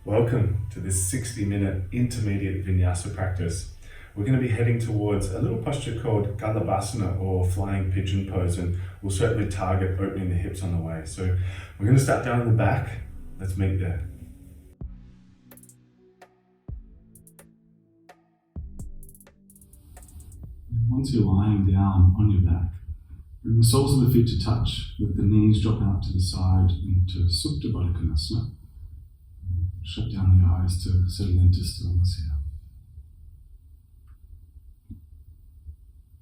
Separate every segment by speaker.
Speaker 1: Welcome to this 60-minute intermediate Vinyasa practice. We're going to be heading towards a little posture called Galavasana or Flying Pigeon pose, and we'll certainly target opening the hips on the way. So we're going to start down in the back. Let's meet there. Once you're lying down on your back, bring the soles of the feet to touch, let the knees drop out to the side into Supta Baddha Konasana. Shut down the eyes to settle into stillness here.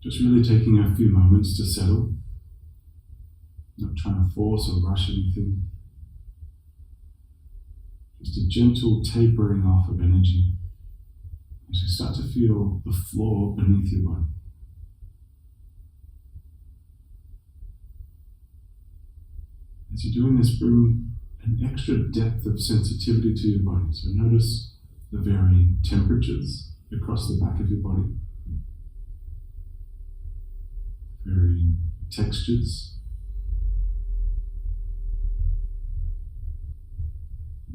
Speaker 1: Just really taking a few moments to settle, not trying to force or rush anything. Just a gentle tapering off of energy as you start to feel the floor beneath your body. As you're doing this, bring an extra depth of sensitivity to your body. So notice the varying temperatures across the back of your body, varying textures.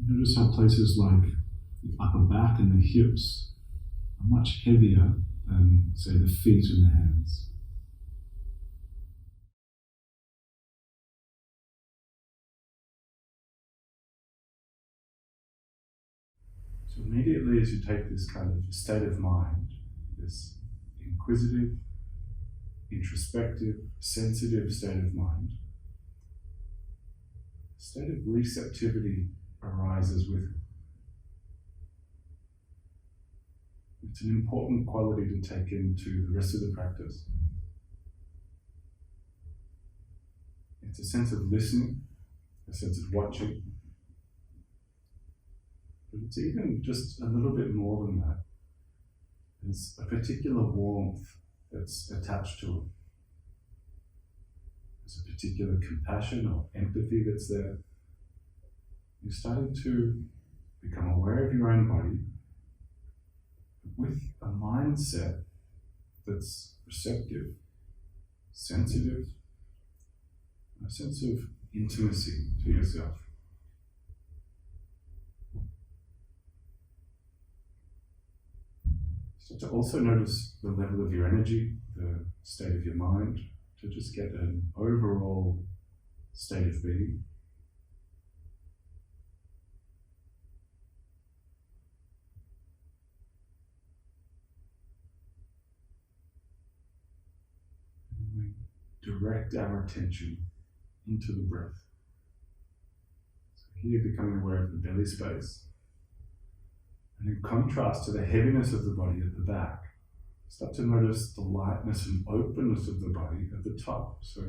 Speaker 1: Notice how places like the upper back and the hips are much heavier than, say, the feet and the hands. So immediately as you take this kind of state of mind, this inquisitive, introspective, sensitive state of mind, a state of receptivity arises with it. It's an important quality to take into the rest of the practice. It's a sense of listening, a sense of watching. But it's even just a little bit more than that. There's a particular warmth that's attached to it. There's a particular compassion or empathy that's there. You're starting to become aware of your own body with a mindset that's receptive, sensitive, a sense of intimacy to yourself. So to also notice the level of your energy, the state of your mind, to just get an overall state of being. And we direct our attention into the breath. So here becoming aware of the belly space. And in contrast to the heaviness of the body at the back, start to notice the lightness and openness of the body at the top. So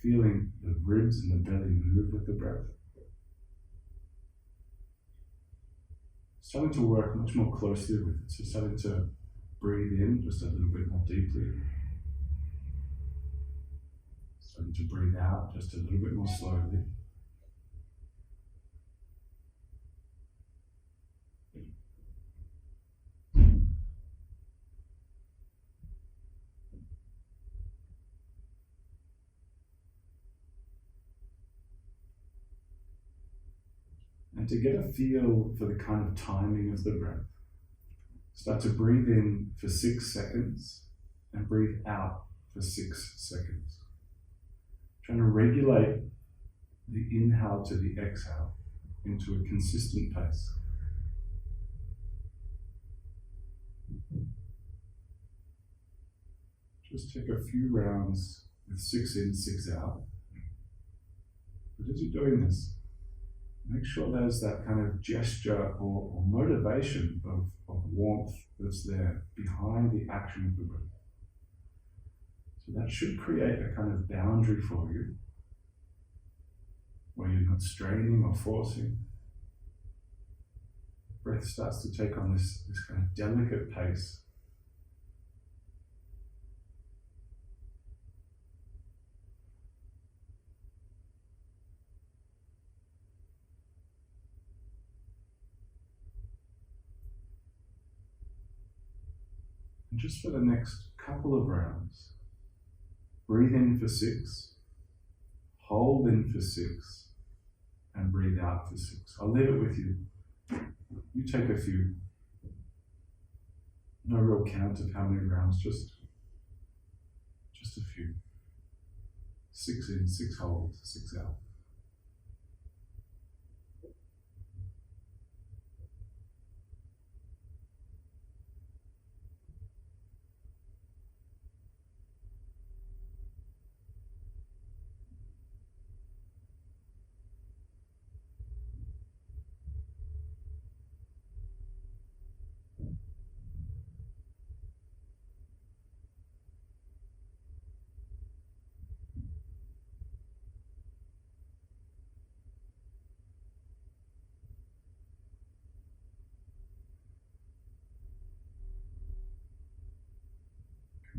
Speaker 1: feeling the ribs and the belly move with the breath. Starting to work much more closely with it. So starting to breathe in just a little bit more deeply. Starting to breathe out just a little bit more slowly. And to get a feel for the kind of timing of the breath, start to breathe in for 6 seconds and breathe out for 6 seconds. Trying to regulate the inhale to the exhale into a consistent pace. Just take a few rounds with 6 in, 6 out. But as you're doing this, make sure there's that kind of gesture or motivation of warmth that's there behind the action of the breath. So that should create a kind of boundary for you, where you're not straining or forcing. Breath starts to take on this kind of delicate pace. And just for the next couple of rounds, breathe in for 6, hold in for 6, and breathe out for 6. I'll leave it with you. You take a few. No real count of how many rounds, just a few. 6 in, 6 hold, 6 out.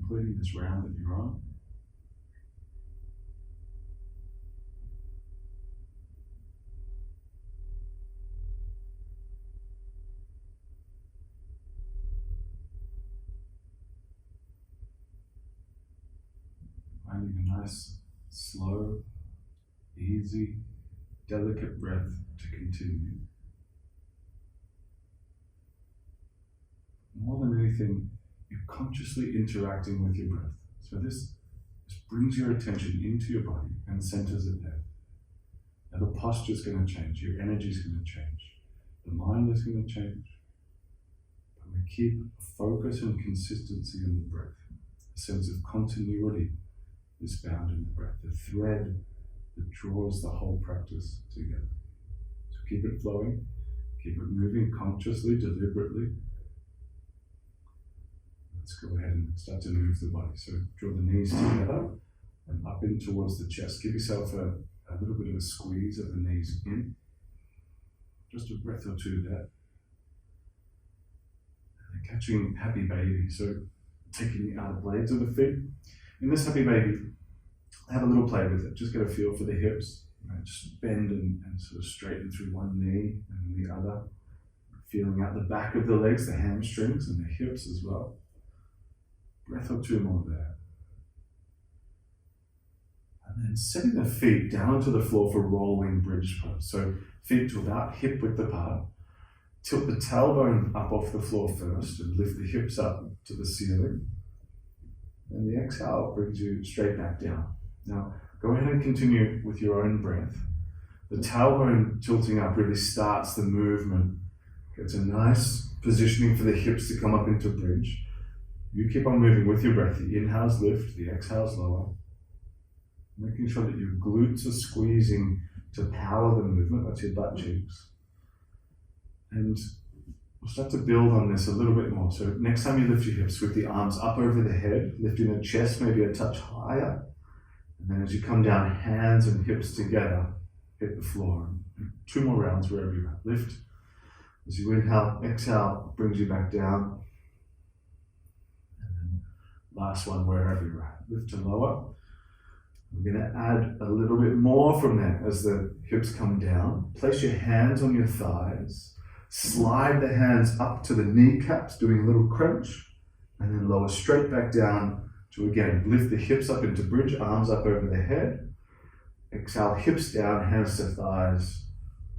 Speaker 1: Completing this round that you're on. Finding a nice, slow, easy, delicate breath to continue. More than anything, you're consciously interacting with your breath. So this brings your attention into your body and centers it there. Now the posture is going to change, your energy is going to change, the mind is going to change. But we keep focus and consistency in the breath. A sense of continuity is found in the breath, the thread that draws the whole practice together. So keep it flowing, keep it moving consciously, deliberately. Let's go ahead and start to move the body. So draw the knees together and up in towards the chest. Give yourself a little bit of a squeeze of the knees in. Just a breath or two there. And catching happy baby. So taking the outer blades of the feet. In this happy baby, have a little play with it. Just get a feel for the hips. Right? Just bend and sort of straighten through one knee and then the other. Feeling out the back of the legs, the hamstrings and the hips as well. Breath or two more there. And then setting the feet down onto the floor for rolling bridge pose. So feet to about hip width apart. Tilt the tailbone up off the floor first and lift the hips up to the ceiling. And the exhale brings you straight back down. Now, go ahead and continue with your own breath. The tailbone tilting up really starts the movement. Gets a nice positioning for the hips to come up into bridge. You keep on moving with your breath. The inhales lift, the exhales lower. Making sure that your glutes are squeezing to power the movement. That's your butt cheeks. And we'll start to build on this a little bit more. So next time you lift your hips with the arms up over the head, lifting the chest maybe a touch higher. And then as you come down, hands and hips together, hit the floor. And 2 more rounds wherever you're at. Lift. As you inhale, exhale, brings you back down. Last one, wherever you're at. Lift to lower. We're going to add a little bit more from there as the hips come down. Place your hands on your thighs. Slide the hands up to the kneecaps, doing a little crunch. And then lower straight back down to, again, lift the hips up into bridge, arms up over the head. Exhale, hips down, hands to thighs.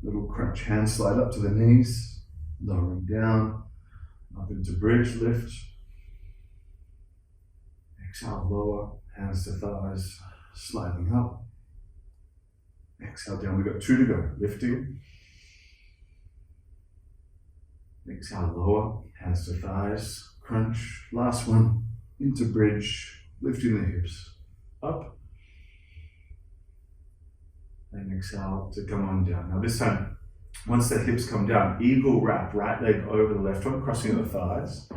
Speaker 1: Little crunch. Hands slide up to the knees. Lowering down. Up into bridge, lift. Exhale, lower, hands to thighs, sliding up. Exhale down, we've got 2 to go. Lifting. Exhale, lower, hands to thighs, crunch. Last one, into bridge, lifting the hips. Up. And exhale to come on down. Now this time, once the hips come down, eagle wrap, right leg over the left one, crossing the thighs,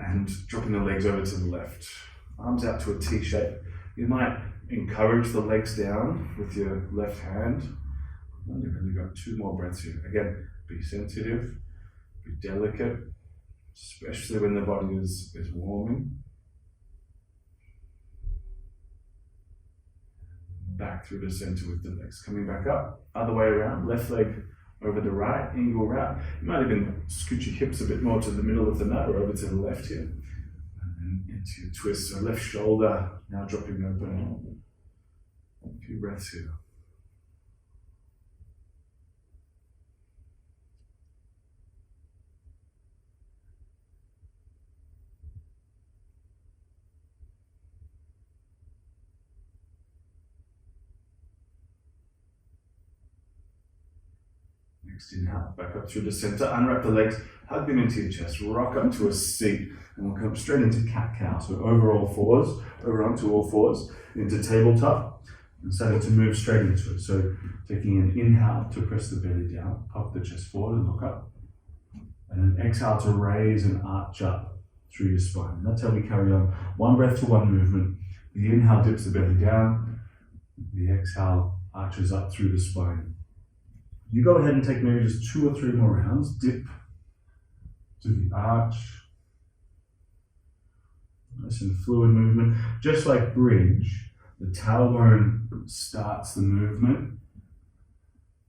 Speaker 1: and dropping the legs over to the left. Arms out to a T shape. You might encourage the legs down with your left hand. And you've only got 2 more breaths here. Again, be sensitive, be delicate, especially when the body is warming. Back through the center with the legs. Coming back up, other way around, left leg over the right, eagle wrap. You might even scoot your hips a bit more to the middle of the mat or over to the left here. And into your twist. So left shoulder now dropping open. A few breaths here. Next inhale, back up through the center, unwrap the legs, hug them into your chest, rock up to a seat, and we'll come straight into cat-cow. So over all fours, over onto all fours, into tabletop, and starting to move straight into it. So taking an inhale to press the belly down, pop the chest forward and look up. And an exhale to raise and arch up through your spine. And that's how we carry on. One breath to one movement. The inhale dips the belly down. The exhale arches up through the spine. You go ahead and take maybe just 2 or 3 more rounds. Dip to the arch. Nice and fluid movement. Just like bridge, the tailbone starts the movement.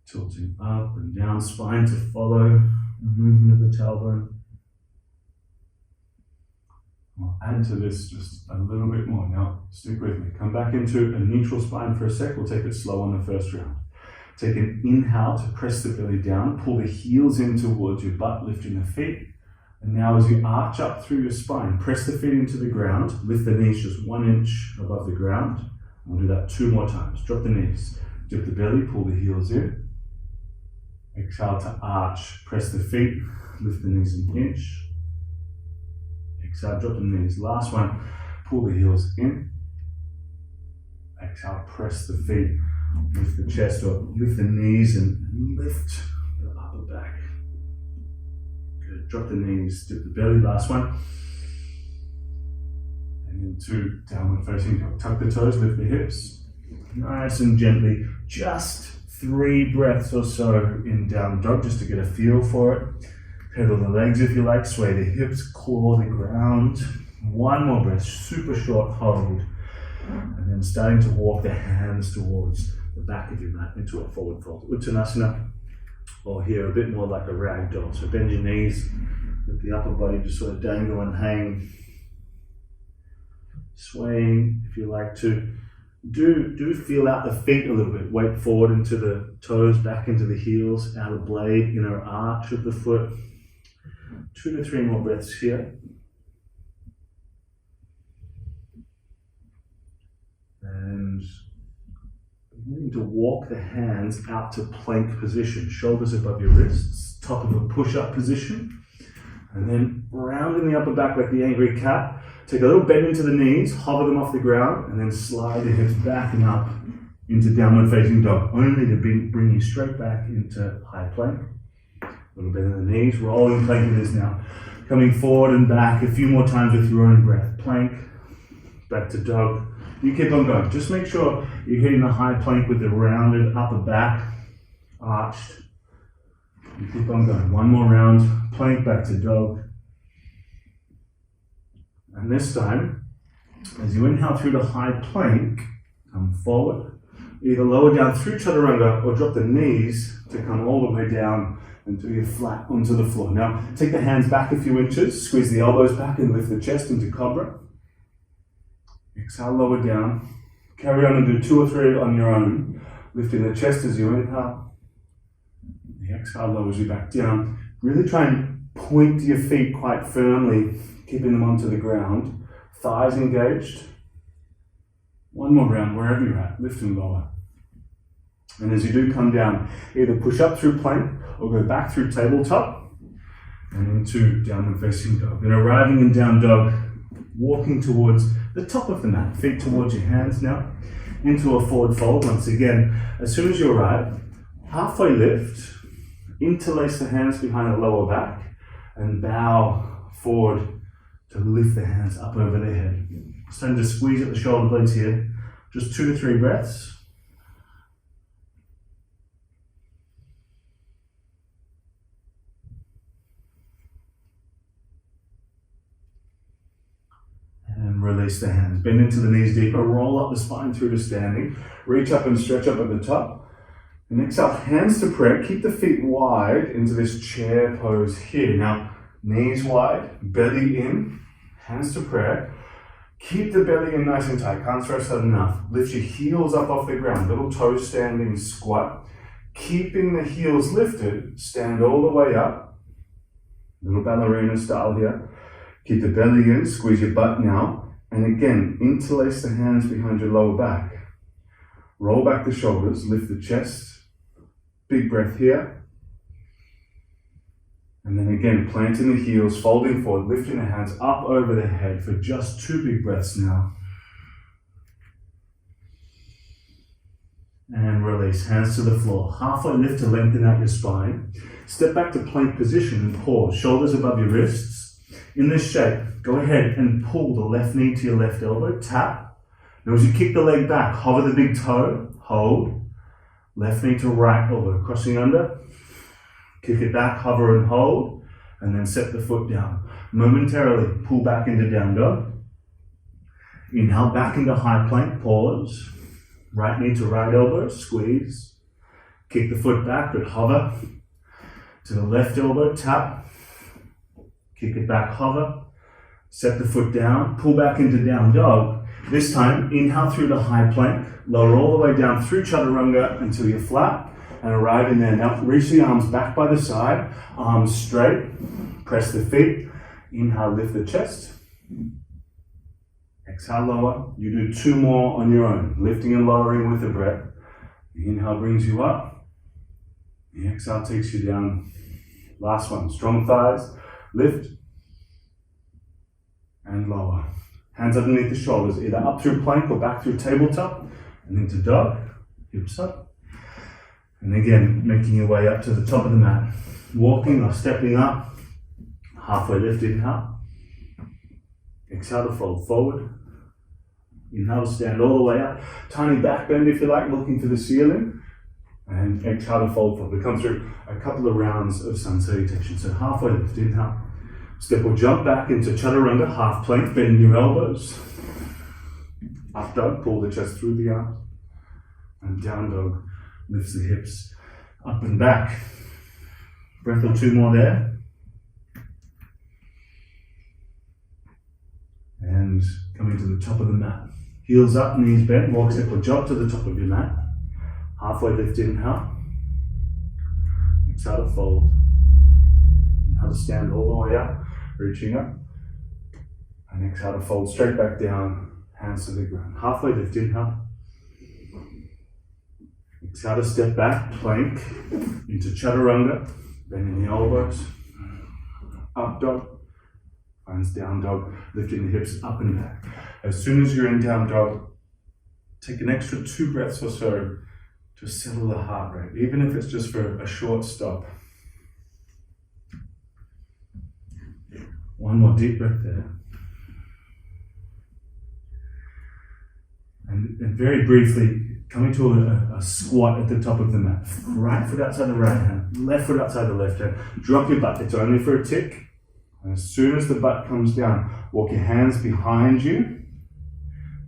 Speaker 1: Tilting up and down, spine to follow the movement of the tailbone. I'll add to this just a little bit more. Now, stick with me. Come back into a neutral spine for a sec. We'll take it slow on the first round. Take an inhale to press the belly down. Pull the heels in towards your butt, lifting the feet. And now as you arch up through your spine, press the feet into the ground. Lift the knees just 1 inch above the ground. We'll do that 2 more times. Drop the knees. Dip the belly, pull the heels in. Exhale to arch. Press the feet. Lift the knees an inch. Exhale, drop the knees. Last one, pull the heels in. Exhale, press the feet, lift the chest up, lift the knees and lift the upper back. Good, drop the knees, dip the belly, last one. And into downward facing dog. Tuck the toes, lift the hips. Nice and gently, just 3 breaths or so in down dog, just to get a feel for it. Pedal the legs if you like, sway the hips, claw the ground. 1 more breath, super short hold. And then starting to walk the hands towards the back of your mat into a forward fold. Uttanasana, or here a bit more like a rag doll. So bend your knees, let the upper body just sort of dangle and hang. Swaying if you like to. Do feel out the feet a little bit. Weight forward into the toes, back into the heels, outer blade, inner arch of the foot. 2 to 3 more breaths here. And beginning to walk the hands out to plank position. Shoulders above your wrists, top of a push-up position. And then rounding the upper back like the angry cat. Take a little bend into the knees, hover them off the ground, and then slide the hips back and up into downward facing dog. Only to bring you straight back into high plank. A little bend in the knees, rolling plank it is now. Coming forward and back a few more times with your own breath. Plank, back to dog. You keep on going. Just make sure you're hitting the high plank with the rounded upper back, arched. You keep on going. 1 more round, plank back to dog. And this time, as you inhale through the high plank, come forward. Either lower down through chaturanga or drop the knees to come all the way down until you're flat onto the floor. Now, take the hands back a few inches, squeeze the elbows back and lift the chest into cobra. Exhale, lower down. Carry on and do 2 or 3 on your own. Lifting the chest as you inhale. The exhale lowers you back down. Really try and point your feet quite firmly, keeping them onto the ground. Thighs engaged. 1 more round, wherever you're at, lift and lower. And as you do come down, either push up through plank or go back through tabletop and into downward facing dog. Then arriving in down dog, walking towards the top of the mat, feet towards your hands now, into a forward fold. Once again, as soon as you arrive, halfway lift, interlace the hands behind the lower back and bow forward to lift the hands up over the head. Starting to squeeze at the shoulder blades here. Just 2 to 3 breaths. And release the hands. Bend into the knees deeper. Roll up the spine through to standing. Reach up and stretch up at the top. And exhale, hands to prayer. Keep the feet wide into this chair pose here. Now, knees wide, belly in, hands to prayer. Keep the belly in nice and tight. Can't stretch that enough. Lift your heels up off the ground. Little toes standing squat. Keeping the heels lifted, stand all the way up. Little ballerina style here. Keep the belly in, squeeze your butt now. And again, interlace the hands behind your lower back. Roll back the shoulders, lift the chest. Big breath here. And then again, planting the heels, folding forward, lifting the hands up over the head for just 2 big breaths now. And release, hands to the floor. Halfway lift to lengthen out your spine. Step back to plank position and pause, shoulders above your wrists. In this shape, go ahead and pull the left knee to your left elbow, tap. Now as you kick the leg back, hover the big toe, hold. Left knee to right elbow, crossing under. Kick it back, hover and hold, and then set the foot down. Momentarily pull back into down dog. Inhale back into high plank, pause. Right knee to right elbow, squeeze. Kick the foot back, but hover. To the left elbow, tap. Kick it back, hover. Set the foot down, pull back into down dog. This time, inhale through the high plank, lower all the way down through chaturanga until you're flat, and arrive in there. Now, reach the arms back by the side, arms straight, press the feet. Inhale, lift the chest. Exhale, lower. You do 2 more on your own, lifting and lowering with the breath. The inhale brings you up. The exhale takes you down. Last one, strong thighs. Lift and lower. Hands underneath the shoulders, either up through plank or back through tabletop, and into dog, hips up. And again, making your way up to the top of the mat. Walking or stepping up. Halfway lift, inhale. Exhale to fold forward. Inhale to stand all the way up. Tiny back bend if you like, looking to the ceiling. And exhale to fold forward. We come through a couple of rounds of sun salutation. So halfway lift, inhale. Step or jump back into chaturanga, half plank, bend your elbows. Up dog, pull the chest through the arms. And down dog, lifts the hips up and back. Breath or 2 more there. And coming to the top of the mat. Heels up, knees bent, walk, step or jump to the top of your mat. Halfway lift, inhale. Exhale to fold. Inhale to stand all the way up, reaching up. And exhale to fold straight back down, hands to the ground. Halfway lift, inhale. Exhale to step back, plank, into chaturanga, bending the elbows. Up dog. Finds down dog, lifting the hips up and back. As soon as you're in down dog, take an extra 2 breaths or so to settle the heart rate, even if it's just for a short stop. 1 more deep breath there. And very briefly, coming to a squat at the top of the mat. Right foot outside the right hand, left foot outside the left hand. Drop your butt, it's only for a tick. And as soon as the butt comes down, walk your hands behind you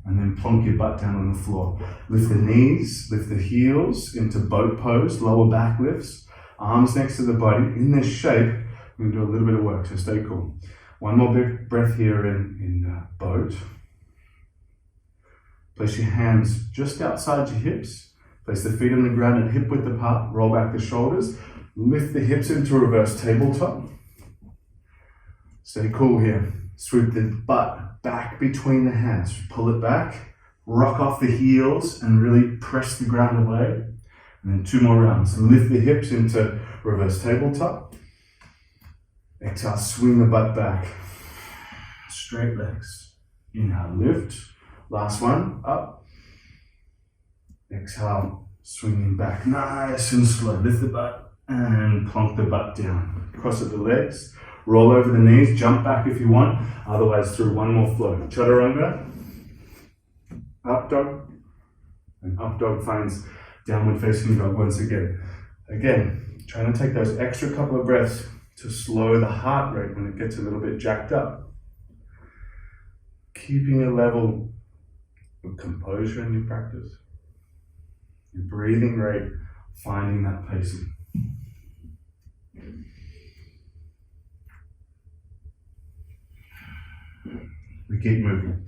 Speaker 1: and then plonk your butt down on the floor. Lift the knees, lift the heels into boat pose, lower back lifts, arms next to the body. In this shape, we're going to do a little bit of work, so stay cool. 1 more big breath here in boat. Place your hands just outside your hips. Place the feet on the ground at hip width apart. Roll back the shoulders. Lift the hips into reverse tabletop. Stay cool here. Sweep the butt back between the hands. Pull it back. Rock off the heels and really press the ground away. And then 2 more rounds. Lift the hips into reverse tabletop. Exhale, swing the butt back. Straight legs. Inhale, lift. Last one, up. Exhale, swinging back nice and slow. Lift the butt and plonk the butt down. Cross at the legs. Roll over the knees, jump back if you want. Otherwise, through 1 more flow. Chaturanga. Up dog. And up dog finds downward facing dog once again. Again, trying to take those extra couple of breaths to slow the heart rate when it gets a little bit jacked up. Keeping a level of composure in your practice. Your breathing rate, finding that pacing. We keep moving.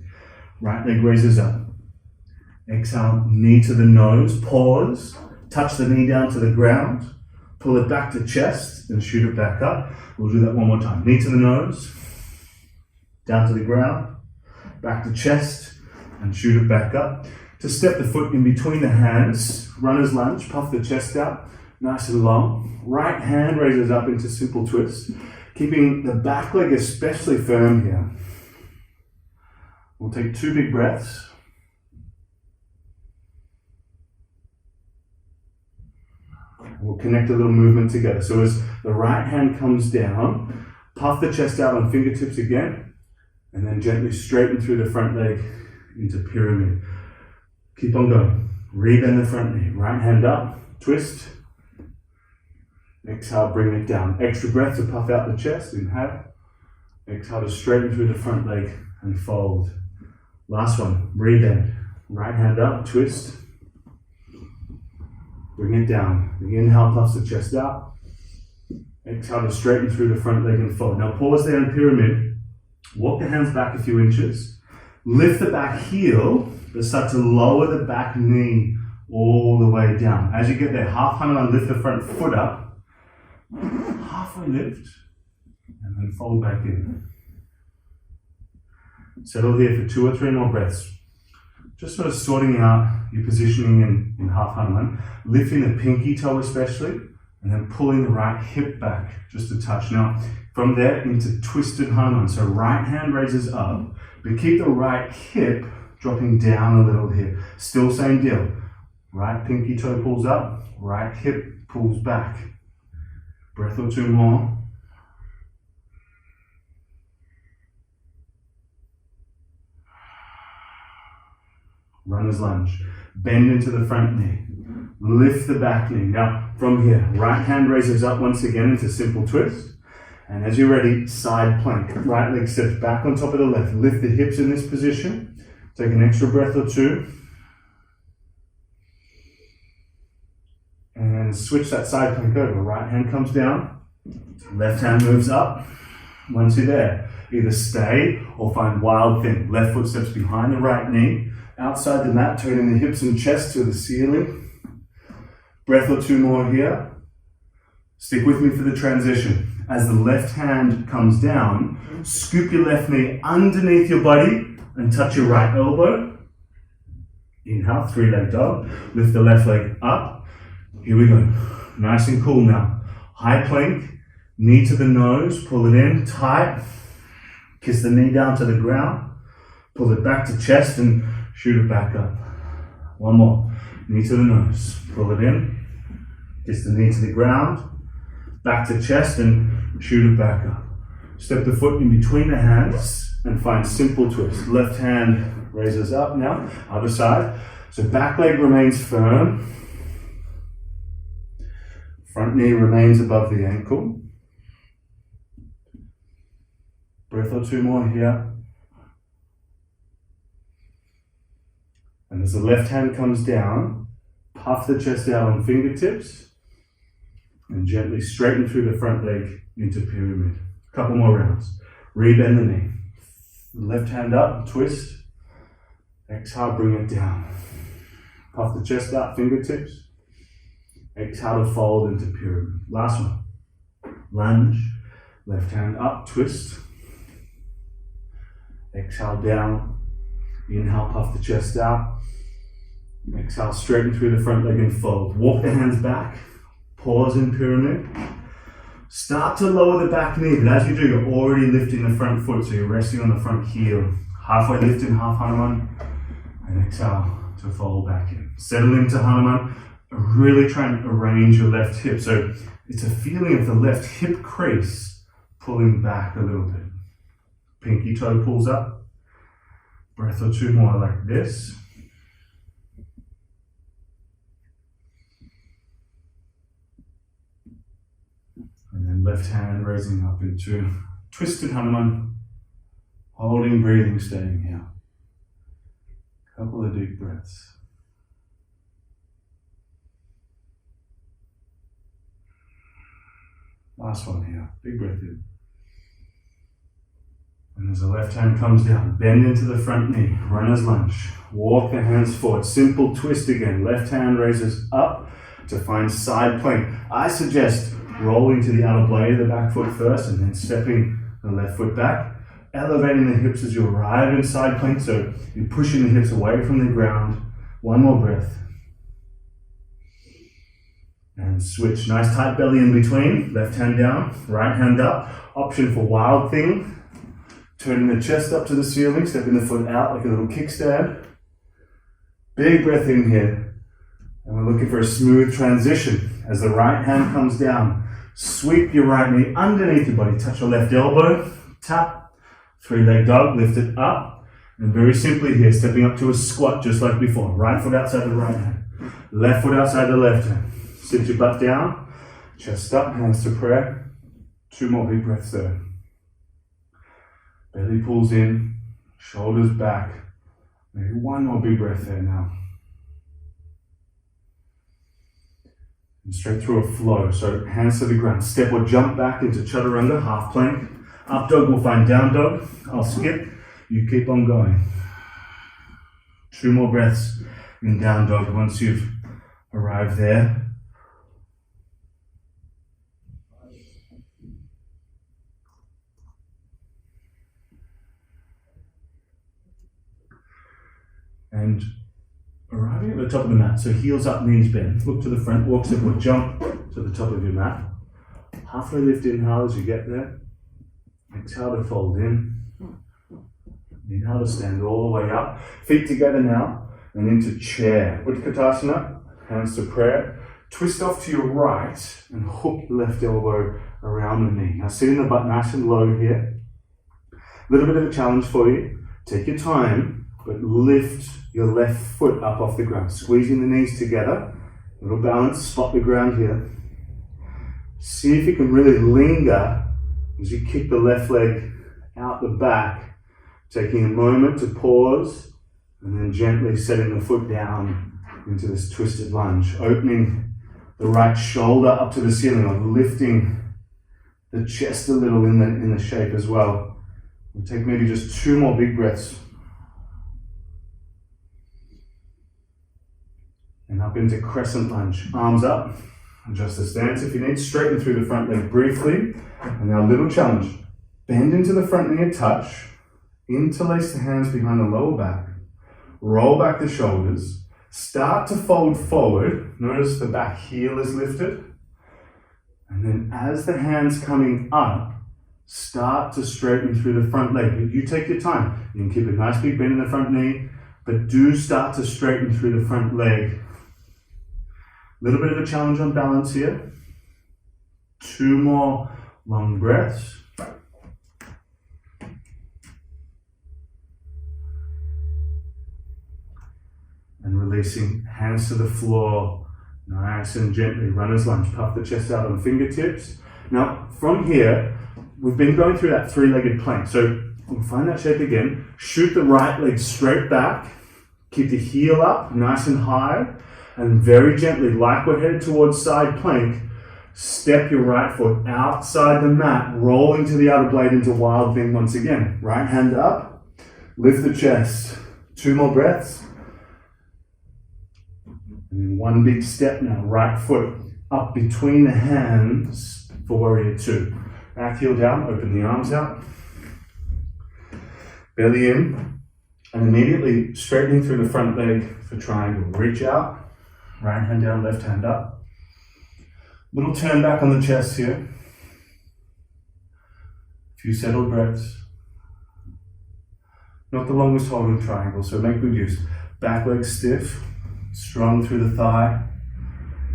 Speaker 1: Right leg raises up. Exhale, knee to the nose, pause, touch the knee down to the ground, pull it back to chest and shoot it back up. We'll do that 1 more time. Knee to the nose, down to the ground, back to chest and shoot it back up. To step the foot in between the hands, runner's lunge, puff the chest out, Nice and long. Right hand raises up into simple twist, keeping the back leg especially firm here. We'll take 2 big breaths. We'll connect a little movement together. So as the right hand comes down, puff the chest out on fingertips again, and then gently straighten through the front leg into pyramid. Keep on going. Rebend the front knee. Right hand up, twist. Exhale, bring it down. Extra breath to puff out the chest. Inhale. Exhale to straighten through the front leg and fold. Last one, rebend. Right hand up, twist. Bring it down. The inhale puffs the chest out. Exhale to straighten through the front leg and fold. Now pause there in pyramid. Walk the hands back a few inches. Lift the back heel, but start to lower the back knee all the way down. As you get there, half Hanuman, lift the front foot up. Halfway lift. And then fold back in. Settle here for 2 or 3 more breaths. Just sort of sorting out your positioning in half Hanuman, lifting the pinky toe especially, and then pulling the right hip back just a touch. Now, from there into twisted Hanuman. So right hand raises up, but keep the right hip dropping down a little here. Still same deal. Right pinky toe pulls up, right hip pulls back. Breath or 2 more. Runner's lunge. Bend into the front knee. Lift the back knee. Now, from here, right hand raises up once again into simple twist. And as you're ready, side plank. Right leg steps back on top of the left. Lift the hips in this position. Take an extra breath or 2. And switch that side plank over. Right hand comes down. Left hand moves up. Once you're there, either stay or find wild thing. Left foot steps behind the right knee. Outside the mat, turning the hips and chest to the ceiling. Breath or 2 more here. Stick with me for the transition. As the left hand comes down, scoop your left knee underneath your body and touch your right elbow. Inhale, 3-leg dog. Lift the left leg up. Here we go. Nice and cool now. High plank, knee to the nose, pull it in, tight. Kiss the knee down to the ground. Pull it back to chest and shoot it back up. 1 more. Knee to the nose. Pull it in. Kiss the knee to the ground. Back to chest and shoot it back up. Step the foot in between the hands and find simple twist. Left hand raises up now. Other side. So back leg remains firm. Front knee remains above the ankle. Breath or 2 more here. And as the left hand comes down, puff the chest out on fingertips and gently straighten through the front leg into pyramid. A couple more rounds. Rebend the knee. Left hand up, twist. Exhale, bring it down. Puff the chest out, fingertips. Exhale to fold into pyramid. Last one. Lunge. Left hand up, twist. Exhale down. Inhale, puff the chest out. Exhale, straighten through the front leg and fold. Walk the hands back. Pause in pyramid. Start to lower the back knee, but as you do, you're already lifting the front foot, so you're resting on the front heel. Halfway lift in half Hanuman, and exhale to fold back in. Settle into Hanuman. Really try and arrange your left hip. So it's a feeling of the left hip crease pulling back a little bit. Pinky toe pulls up. Breath or 2 more like this. And then left hand raising up into twisted Hanuman. Holding, breathing, staying here. Couple of deep breaths. Last one here. Big breath in. And as the left hand comes down, bend into the front knee, runner's lunge. Walk the hands forward. Simple twist again. Left hand raises up to find side plank. I suggest rolling to the outer blade of the back foot first and then stepping the left foot back. Elevating the hips as you arrive in side plank, so you're pushing the hips away from the ground. 1 more breath.
Speaker 2: And switch. Nice tight belly in between. Left hand down, right hand up. Option for wild thing. Turning the chest up to the ceiling, stepping the foot out like a little kickstand. Big breath in here. And we're looking for a smooth transition. As the right hand comes down, sweep your right knee underneath your body. Touch your left elbow. Tap. 3-leg dog. Lift it up. And very simply here, stepping up to a squat just like before. Right foot outside the right hand. Left foot outside the left hand. Sit your butt down. Chest up. Hands to prayer. 2 more big breaths there. Belly pulls in, shoulders back. Maybe 1 more big breath there now. And straight through a flow. So hands to the ground. Step or jump back into chaturanga, half plank. Up dog, we'll find down dog. I'll skip. You keep on going. 2 more breaths in down dog once you've arrived there. And arriving at the top of the mat, so heels up, knees bent. Look to the front, walk, step or jump to the top of your mat. Halfway lift inhale as you get there. Exhale to fold in. Inhale to stand all the way up. Feet together now and into chair. Utkatasana, hands to prayer. Twist off to your right and hook your left elbow around the knee. Now sitting the butt nice and low here. A little bit of a challenge for you. Take your time, but lift your left foot up off the ground. Squeezing the knees together. A little balance, spot the ground here. See if you can really linger as you kick the left leg out the back. Taking a moment to pause and then gently setting the foot down into this twisted lunge. Opening the right shoulder up to the ceiling or lifting the chest a little in the shape as well. We'll take maybe just 2 more big breaths. And up into crescent lunge. Arms up. Adjust the stance if you need. Straighten through the front leg briefly. And now a little challenge. Bend into the front knee a touch. Interlace the hands behind the lower back. Roll back the shoulders. Start to fold forward. Notice the back heel is lifted. And then as the hands coming up, start to straighten through the front leg. You take your time. You can keep a nice big bend in the front knee, but do start to straighten through the front leg. A little bit of a challenge on balance here. 2 more long breaths. And releasing hands to the floor, nice and gently. Runner's lunge, puff the chest out on fingertips. Now, from here, we've been going through that 3-legged plank. So we'll find that shape again. Shoot the right leg straight back. Keep the heel up, nice and high. And very gently, like we're headed towards side plank, step your right foot outside the mat, rolling to the outer blade into wild thing once again. Right hand up, lift the chest. 2 more breaths. And 1 big step now, right foot up between the hands for warrior 2. Back heel down, open the arms out. Belly in, and immediately straightening through the front leg for triangle. Reach out. Right hand down, left hand up. Little turn back on the chest here. A few settled breaths. Not the longest hold in triangle, so make good use. Back leg stiff, strong through the thigh.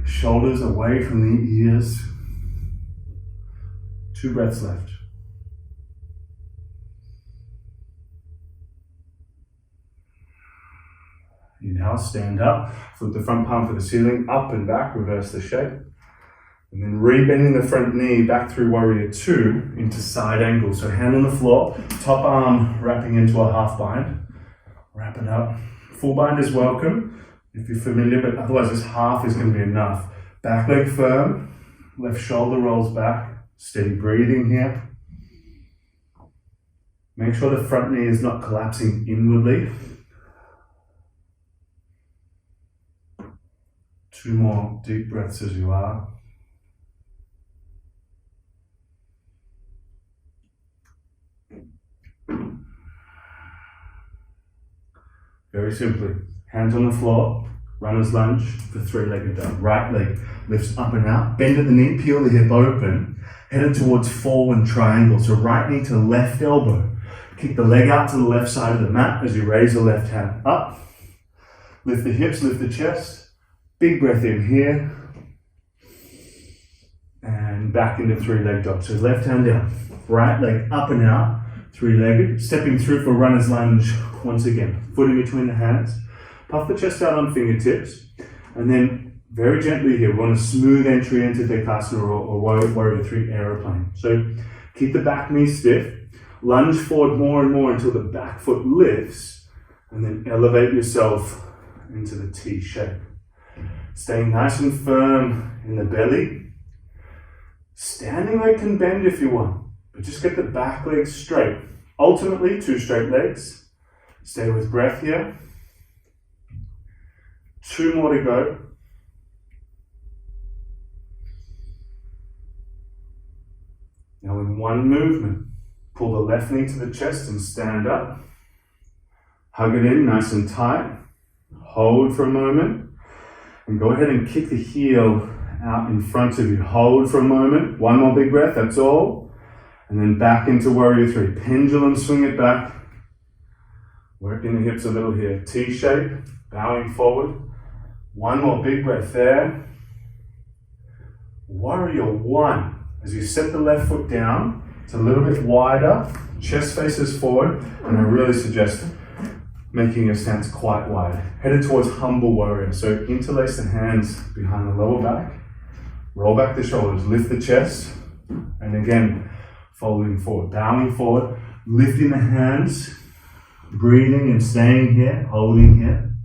Speaker 2: Shoulders away from the ears. 2 breaths left. Inhale, stand up, flip the front palm to the ceiling, up and back, reverse the shape. And then rebending the front knee back through warrior 2 into side angle. So hand on the floor, top arm wrapping into a half bind. Wrap it up. Full bind is welcome if you're familiar, but otherwise this half is going to be enough. Back leg firm, left shoulder rolls back. Steady breathing here. Make sure the front knee is not collapsing inwardly. 2 more deep breaths as you are. Very simply, hands on the floor, Runner's lunge for three-legged dog. Right leg lifts up and out. Bend at the knee, peel the hip open. Headed towards forward triangle. So right knee to left elbow. Kick the leg out to the left side of the mat as you raise the left hand up. Lift the hips, lift the chest. Big breath in here. And back into three-legged dog. So left hand down. Right leg up and out. Three-legged. Stepping through for runner's lunge once again. Foot in between the hands. Puff the chest out on fingertips. And then very gently here, we want a smooth entry into Dekasana or Warrior 3 aeroplane. So keep the back knee stiff. Lunge forward more and more until the back foot lifts. And then elevate yourself into the T shape. Staying nice and firm in the belly. Standing leg can bend if you want, but just get the back leg straight. Ultimately, 2 straight legs. Stay with breath here. 2 more to go. Now in one movement, pull the left knee to the chest and stand up. Hug it in nice and tight. Hold for a moment. And go ahead and kick the heel out in front of you. Hold for a moment. 1 more big breath, that's all. And then back into Warrior 3. Pendulum, swing it back. Working the hips a little here. T shape, bowing forward. 1 more big breath there. Warrior 1. As you set the left foot down, it's a little bit wider. Chest faces forward. And I really suggest making your stance quite wide. Headed towards humble warrior. So interlace the hands behind the lower back. Roll back the shoulders, lift the chest. And again, folding forward, bowing forward, lifting the hands, breathing and staying here, holding here.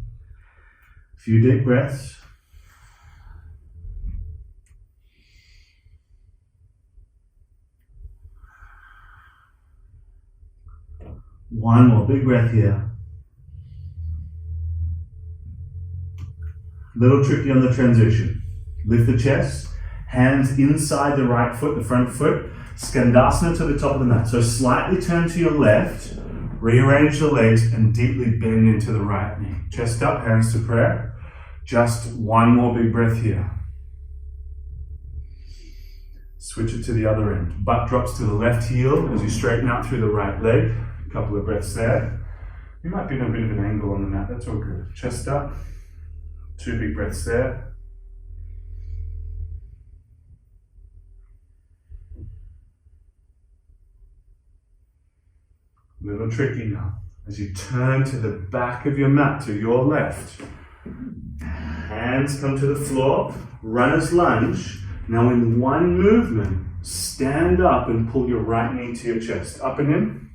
Speaker 2: A few deep breaths. One more big breath here. Little tricky on the transition. Lift the chest, hands inside the right foot, the front foot. Skandasana to the top of the mat. So slightly turn to your left, rearrange the legs and deeply bend into the right knee. Chest up, hands to prayer. Just 1 more big breath here. Switch it to the other end. Butt drops to the left heel as you straighten out through the right leg. A couple of breaths there. You might be in a bit of an angle on the mat, that's all good. Chest up, 2 big breaths there. A little tricky now. As you turn to the back of your mat, to your left. Hands come to the floor, runner's lunge. Now in one movement, stand up and pull your right knee to your chest. Up and in.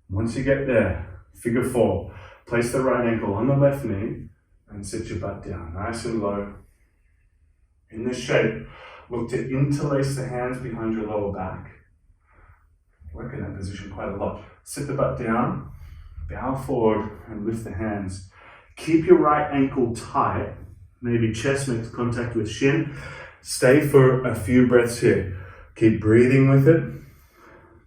Speaker 2: Once you get there, figure 4. Place the right ankle on the left knee and sit your butt down, nice and low. In this shape, look to interlace the hands behind your lower back. Work in that position quite a lot. Sit the butt down, bow forward and lift the hands. Keep your right ankle tight. Maybe chest makes contact with shin. Stay for a few breaths here. Keep breathing with it.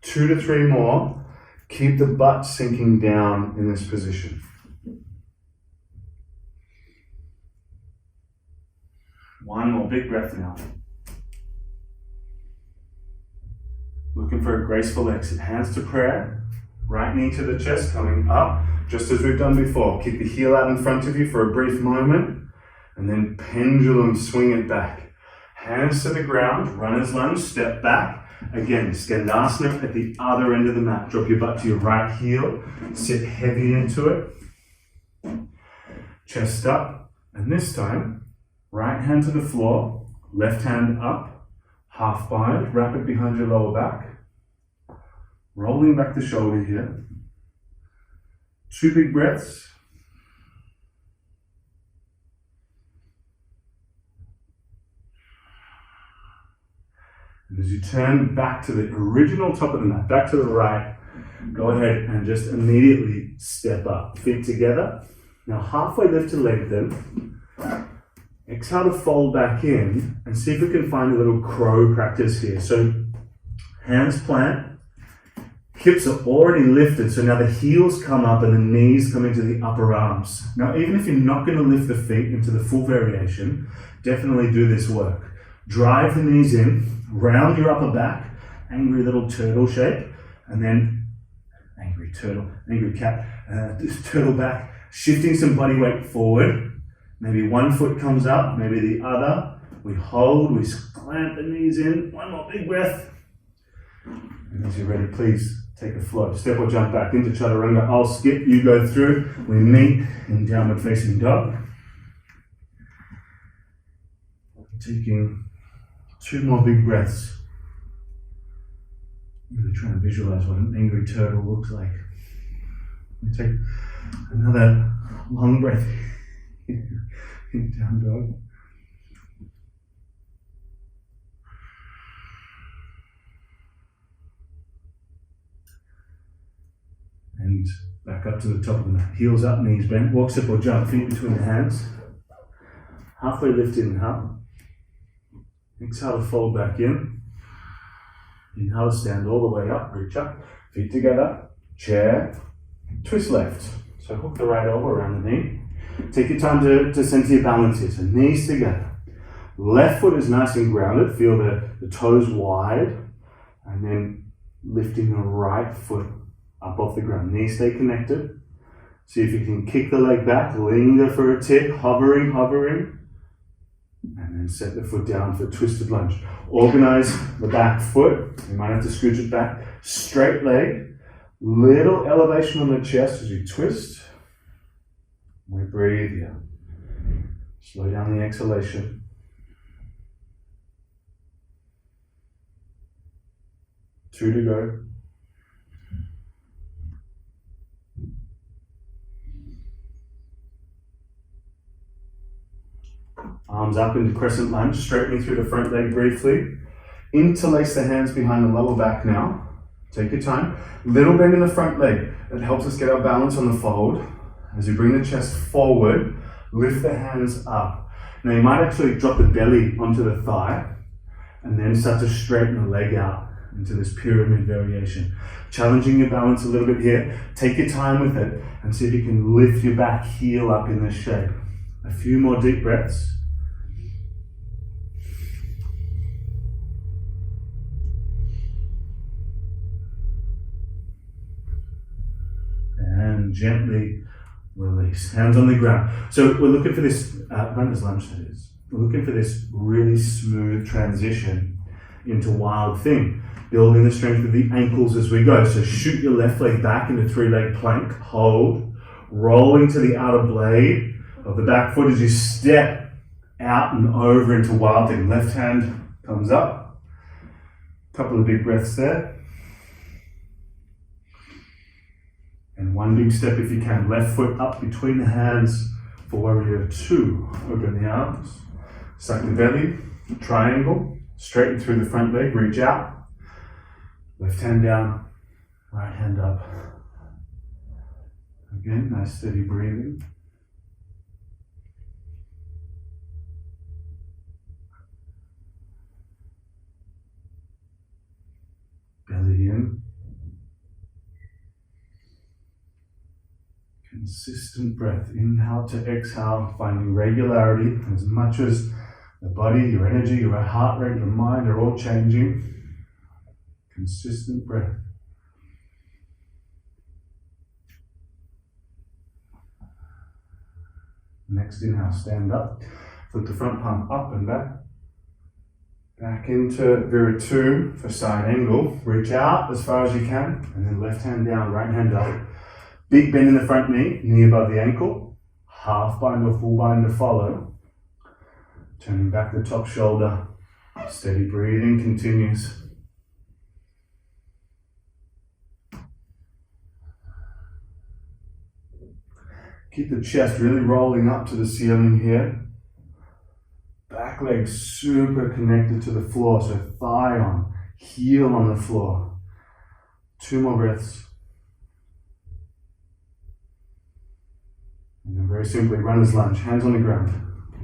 Speaker 2: 2 to 3 more. Keep the butt sinking down in this position. 1 more big breath now. Looking for a graceful exit. Hands to prayer. Right knee to the chest, coming up, just as we've done before. Keep the heel out in front of you for a brief moment, and then pendulum swing it back. Hands to the ground, runner's lunge, step back. Again, Skandasana at the other end of the mat. Drop your butt to your right heel, sit heavy into it. Chest up, and this time, right hand to the floor, left hand up, half bind, wrap it behind your lower back. Rolling back the shoulder here. 2 big breaths. And as you turn back to the original top of the mat, back to the right, go ahead and just immediately step up. Feet together. Now halfway lift to lengthen. Exhale to fold back in and see if we can find a little crow practice here. So hands plant. Hips are already lifted, so now the heels come up and the knees come into the upper arms. Now, even if you're not going to lift the feet into the full variation, definitely do this work. Drive the knees in, round your upper back, angry little turtle shape, and then angry cat, turtle back, shifting some body weight forward. Maybe one foot comes up, maybe the other. We hold, we clamp the knees in. One more big breath. And as you're ready, please take a float. Step or jump back into chaturanga. I'll skip, you go through. We meet in downward facing dog. Taking 2 more big breaths. Really trying to visualize what an angry turtle looks like. We take another long breath in down dog. And back up to the top of the mat. Heels up, knees bent. Walk, step or jump, feet between the hands. Halfway lift, inhale. Exhale to fold back in. Inhale to stand all the way up, reach up. Feet together, chair, twist left. So hook the right elbow around the knee. Take your time to center your balance here. So knees together. Left foot is nice and grounded. Feel the toes wide. And then lifting the right foot up off the ground. Knees stay connected. See if you can kick the leg back, linger for a tick, hovering. And then set the foot down for twisted lunge. Organize the back foot. You might have to scooch it back. Straight leg. Little elevation on the chest as you twist. We breathe here. Slow down the exhalation. Two to go. Arms up into crescent lunge, straightening through the front leg briefly. Interlace the hands behind the lower back now. Take your time. Little bend in the front leg. That helps us get our balance on the fold. As you bring the chest forward, lift the hands up. Now you might actually drop the belly onto the thigh and then start to straighten the leg out into this pyramid variation. Challenging your balance a little bit here. Take your time with it and see if you can lift your back heel up in this shape. A few more deep breaths. And gently release. Hands on the ground. So we're looking for this, runner's lunge that is. We're looking for this really smooth transition into wild thing. Building the strength of the ankles as we go. So shoot your left leg back into 3-leg plank. Hold. Rolling to the outer blade of the back foot as you step out and over into wild thing. Left hand comes up. Couple of big breaths there. And one big step if you can. Left foot up between the hands for warrior 2. Open the arms. Suck the belly. Triangle. Straighten through the front leg. Reach out. Left hand down. Right hand up. Again, nice steady breathing. Belly in. Consistent breath. Inhale to exhale, finding regularity as much as the body, your energy, your heart rate, your mind are all changing. Consistent breath. Next inhale, stand up. Flip the front palm up and back. Back into Viru for side angle. Reach out as far as you can, and then left hand down, right hand up. Big bend in the front knee, knee above the ankle. Half bind or full bind to follow. Turning back the top shoulder. Steady breathing continues. Keep the chest really rolling up to the ceiling here. Back leg super connected to the floor, so thigh on, heel on the floor. 2 more breaths. And then very simply, runner's lunge, hands on the ground.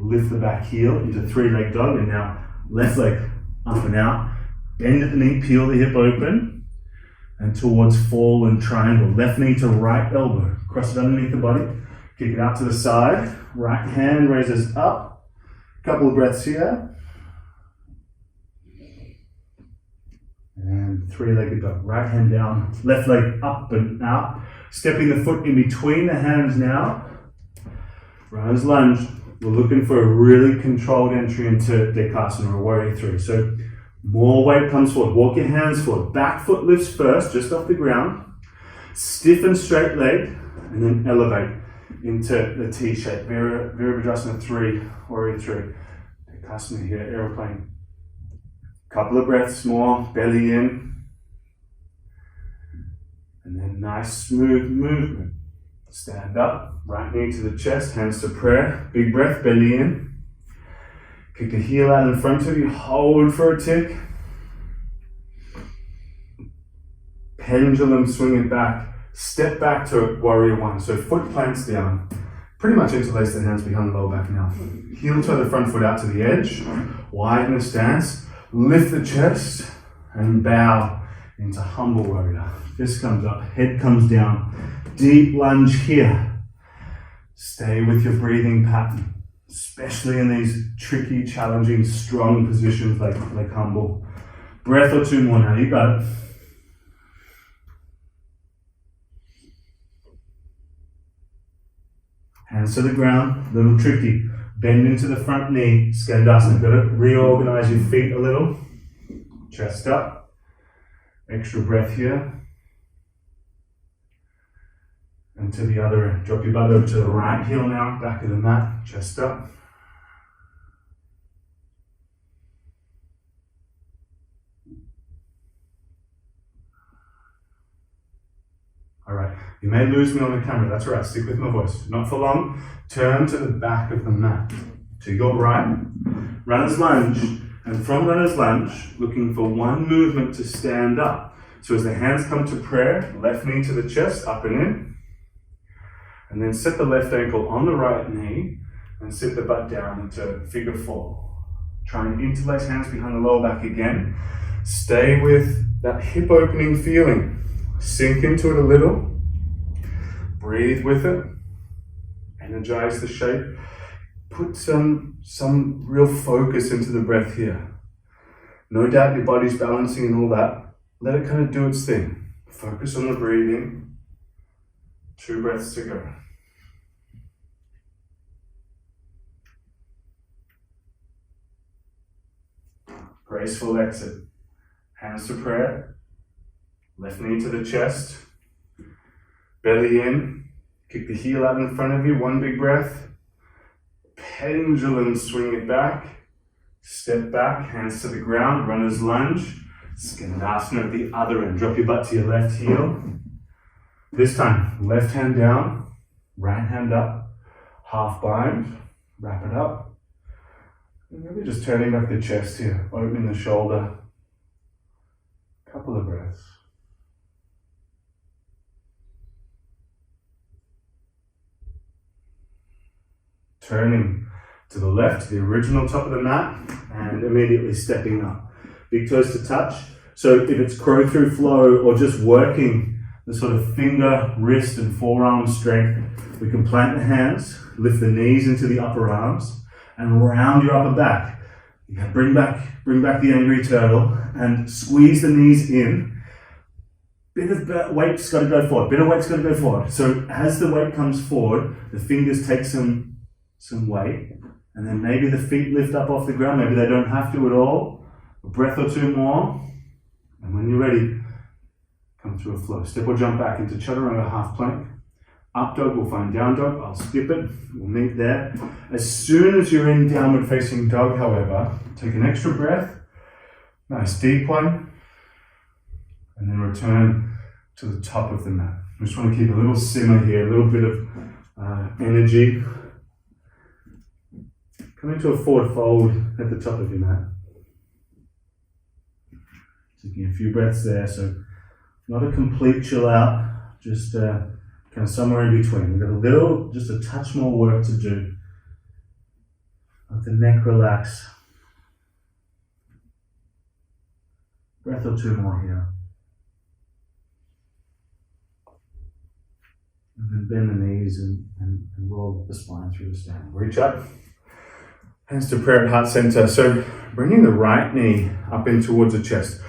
Speaker 2: Lift the back heel into 3-leg dog, and now left leg up and out. Bend at the knee, peel the hip open. and towards forward triangle. Left knee to right elbow. Cross it underneath the body. Kick it out to the side. Right hand raises up. Couple of breaths here. And three-legged dog. Right hand down. Left leg up and out. Stepping the foot in between the hands now. Runner's lunge. We're looking for a really controlled entry into Dekasana or Warrior 3. So more weight comes forward. Walk your hands forward. Back foot lifts first, just off the ground. Stiffen straight leg, and then elevate into the T shape. Virabhadrasana 3, Warrior 3. Dekasana here, aeroplane. Couple of breaths more, belly in. And then nice smooth movement. Stand up, right knee to the chest, hands to prayer. Big breath, belly in. Kick the heel out in front of you, hold for a tick. Pendulum swing it back. Step back to Warrior 1. So foot plants down. Pretty much interlace the hands behind the lower back now. Heel to the front foot out to the edge. Widen the stance. Lift the chest and bow into humble warrior. Fist comes up, head comes down. Deep lunge here. Stay with your breathing pattern, especially in these tricky, challenging, strong positions like humble. Breath or two more now, you got it. Hands to the ground, little tricky. Bend into the front knee, Skandasana. Got to reorganize your feet a little. Chest up. Extra breath here. And to the other end. Drop your butt over to the right heel now, back of the mat, chest up. All right, you may lose me on the camera, that's all right, stick with my voice. Not for long. Turn to the back of the mat. To your right, runner's lunge, and from runner's lunge, looking for one movement to stand up. So as the hands come to prayer, left knee to the chest, up and in. And then set the left ankle on the right knee, and sit the butt down into figure 4. Try and interlace hands behind the lower back again. Stay with that hip opening feeling. Sink into it a little. Breathe with it. Energize the shape. Put some real focus into the breath here. No doubt your body's balancing and all that. Let it kind of do its thing. Focus on the breathing. 2 breaths to go. Graceful exit. Hands to prayer. Left knee to the chest. Belly in. Kick the heel out in front of you. 1 big breath. Pendulum swing it back. Step back. Hands to the ground. Runner's lunge. Skandasana at the other end. Drop your butt to your left heel. This time, left hand down. Right hand up. Half bind. Wrap it up. And maybe just turning back the chest here. Opening the shoulder. Couple of breaths. Turning to the left, the original top of the mat, and immediately stepping up. Big toes to touch. So if it's crow through flow or just working the sort of finger, wrist and forearm strength, we can plant the hands, lift the knees into the upper arms, and round your upper back. Bring back the angry turtle and squeeze the knees in. Bit of weight's got to go forward. So as the weight comes forward, the fingers take some weight, and then maybe the feet lift up off the ground. Maybe they don't have to at all. A breath or 2 more, and when you're ready, come through a flow. Step or jump back into chaturanga half plank. Up dog, we'll find down dog. I'll skip it. We'll meet there. As soon as you're in downward facing dog, however, take an extra breath. Nice deep one. And then return to the top of the mat. I just want to keep a little simmer here, a little bit of energy. Come into a forward fold at the top of your mat. Taking a few breaths there, so not a complete chill out, just kind of somewhere in between. We've got just a touch more work to do. Let the neck relax. Breath or 2 more here. And then bend the knees and roll the spine through the stand. Reach up. Hands to prayer at heart center. So bringing the right knee up in towards the chest.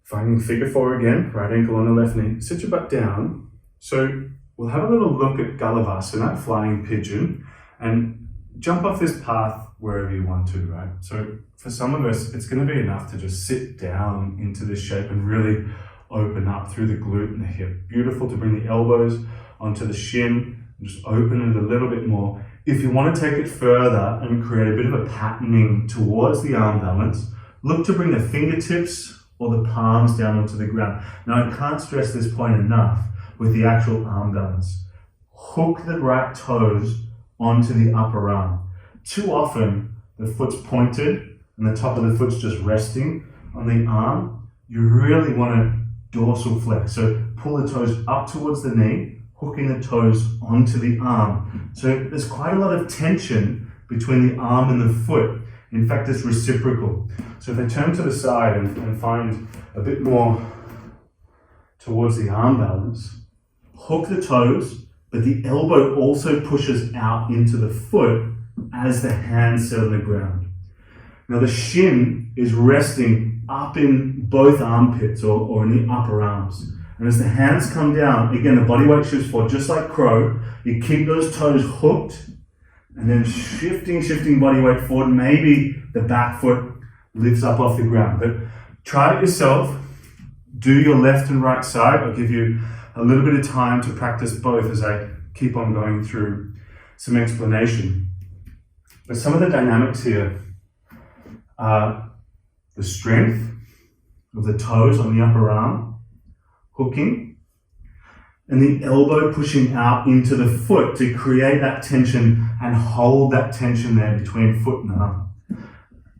Speaker 2: Finding figure four again, right ankle on the left knee. Sit your butt down. So we'll have a little look at Galavasana, Flying Pigeon, and jump off this path wherever you want to, right? So for some of us, it's going to be enough to just sit down into this shape and really open up through the glute and the hip. Beautiful to bring the elbows onto the shin and just open it a little bit more. If you want to take it further and create a bit of a patterning towards the arm balance, look to bring the fingertips or the palms down onto the ground. Now, I can't stress this point enough with the actual arm balance. Hook the right toes onto the upper arm. Too often, the foot's pointed and the top of the foot's just resting on the arm. You really want to dorsal flex. So pull the toes up towards the knee, hooking the toes onto the arm. So there's quite a lot of tension between the arm and the foot. In fact, it's reciprocal. So if they turn to the side and find a bit more towards the arm balance, hook the toes, but the elbow also pushes out into the foot as the hands sit on the ground. Now the shin is resting up in both armpits or in the upper arms. And as the hands come down, again, the body weight shifts forward, just like crow. You keep those toes hooked and then shifting body weight forward. Maybe the back foot lifts up off the ground. But try it yourself. Do your left and right side. I'll give you a little bit of time to practice both as I keep on going through some explanation. But some of the dynamics here are the strength of the toes on the upper arm, hooking, and the elbow pushing out into the foot to create that tension and hold that tension there between foot and arm.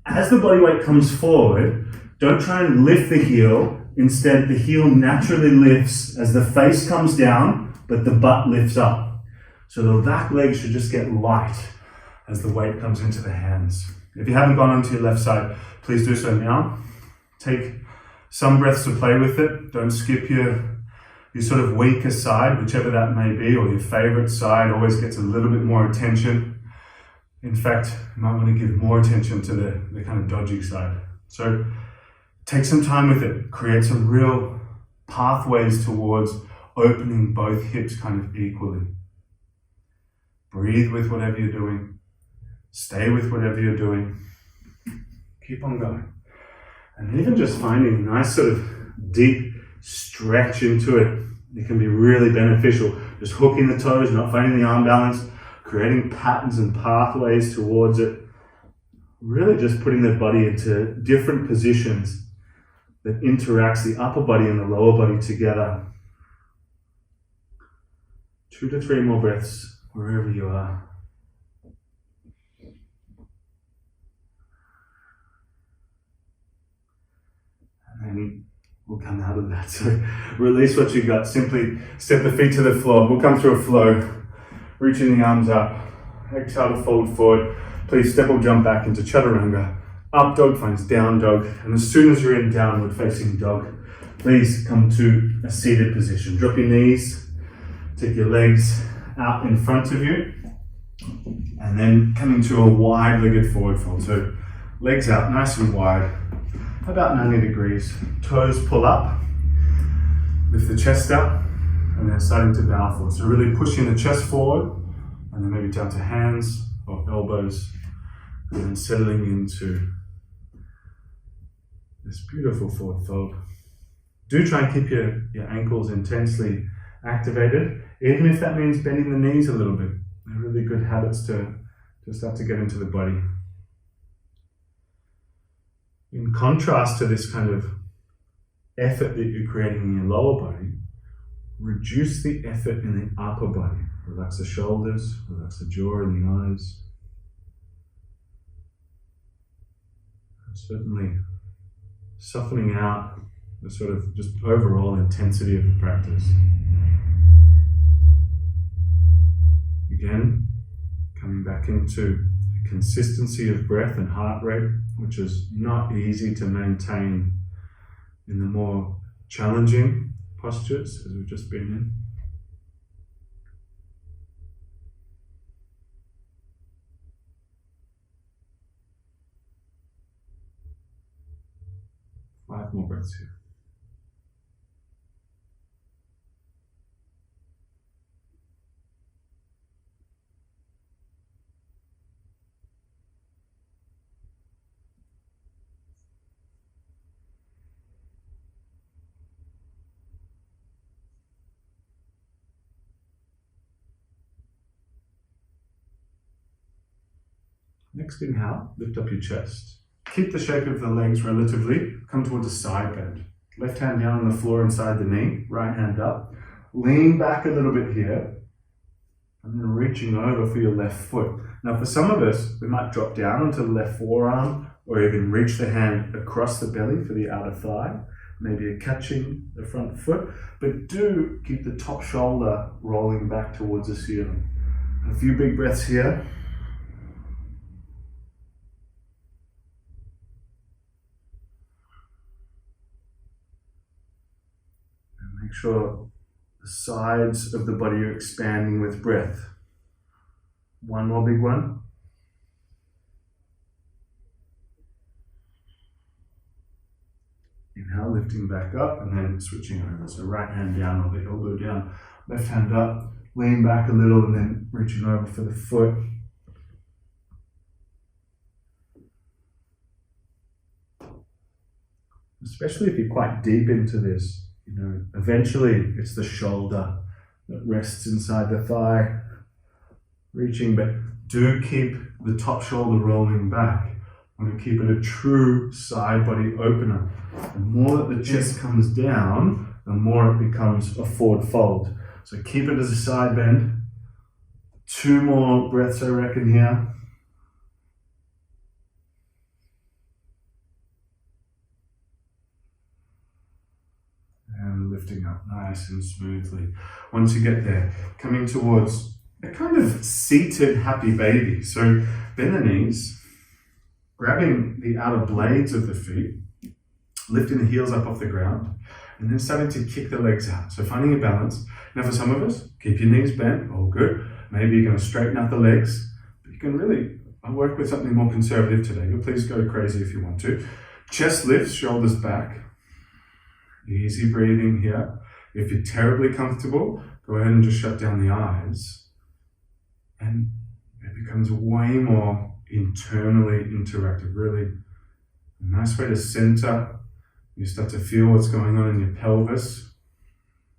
Speaker 2: As the body weight comes forward, don't try and lift the heel. Instead, the heel naturally lifts as the face comes down, but the butt lifts up. So the back leg should just get light as the weight comes into the hands. If you haven't gone onto your left side, please do so now. Take some breaths to play with it. Don't skip your sort of weaker side, whichever that may be, or your favorite side always gets a little bit more attention. In fact, you might want to give more attention to the kind of dodgy side. So take some time with it. Create some real pathways towards opening both hips kind of equally. Breathe with whatever you're doing. Stay with whatever you're doing. Keep on going. And even just finding a nice sort of deep stretch into it, it can be really beneficial. Just hooking the toes, not finding the arm balance, creating patterns and pathways towards it. Really just putting the body into different positions that interacts the upper body and the lower body together. 2 to 3 more breaths wherever you are. And then we'll come out of that. So release what you got. Simply step the feet to the floor. We'll come through a flow. Reaching the arms up. Exhale to fold forward. Please step or jump back into chaturanga. Up dog finds down dog. And as soon as you're in downward facing dog, please come to a seated position. Drop your knees. Take your legs out in front of you. And then come into a wide-legged forward fold. So legs out nice and wide. About 90 degrees. Toes pull up. Lift the chest up. And then starting to bow forward. So really pushing the chest forward. And then maybe down to hands or elbows. And then settling into this beautiful forward fold. Do try and keep your ankles intensely activated. Even if that means bending the knees a little bit. They're really good habits to start to get into the body. In contrast to this kind of effort that you're creating in your lower body, reduce the effort in the upper body. Relax the shoulders, relax the jaw and the eyes. And certainly softening out the sort of just overall intensity of the practice. Again, coming back into the consistency of breath and heart rate, which is not easy to maintain in the more challenging postures as we've just been in. breaths here. Next inhale, lift up your chest. Keep the shape of the legs relatively. Come towards a side bend. Left hand down on the floor inside the knee, right hand up. Lean back a little bit here, and then reaching over for your left foot. Now for some of us, we might drop down onto the left forearm, or even reach the hand across the belly for the outer thigh. Maybe you're catching the front foot, but do keep the top shoulder rolling back towards the ceiling. A few big breaths here. Make sure the sides of the body are expanding with breath. One more big one. Inhale, lifting back up and then switching over. So right hand down or the elbow down, left hand up, lean back a little and then reaching over for the foot. Especially if you're quite deep into this. Eventually it's the shoulder that rests inside the thigh, reaching, but do keep the top shoulder rolling back. I'm going to keep it a true side body opener. The more that the chest comes down, the more it becomes a forward fold. So keep it as a side bend. 2 more breaths, I reckon, here. And lifting up nice and smoothly. Once you get there, coming towards a kind of seated happy baby. So bend the knees, grabbing the outer blades of the feet, lifting the heels up off the ground, and then starting to kick the legs out. So finding a balance. Now for some of us, keep your knees bent, all good. Maybe you're going to straighten out the legs, but you can really, I'll work with something more conservative today, but please go crazy if you want to. Chest lifts, shoulders back. Easy breathing here. If you're terribly comfortable, go ahead and just shut down the eyes. And it becomes way more internally interactive, really. A nice way to center. You start to feel what's going on in your pelvis.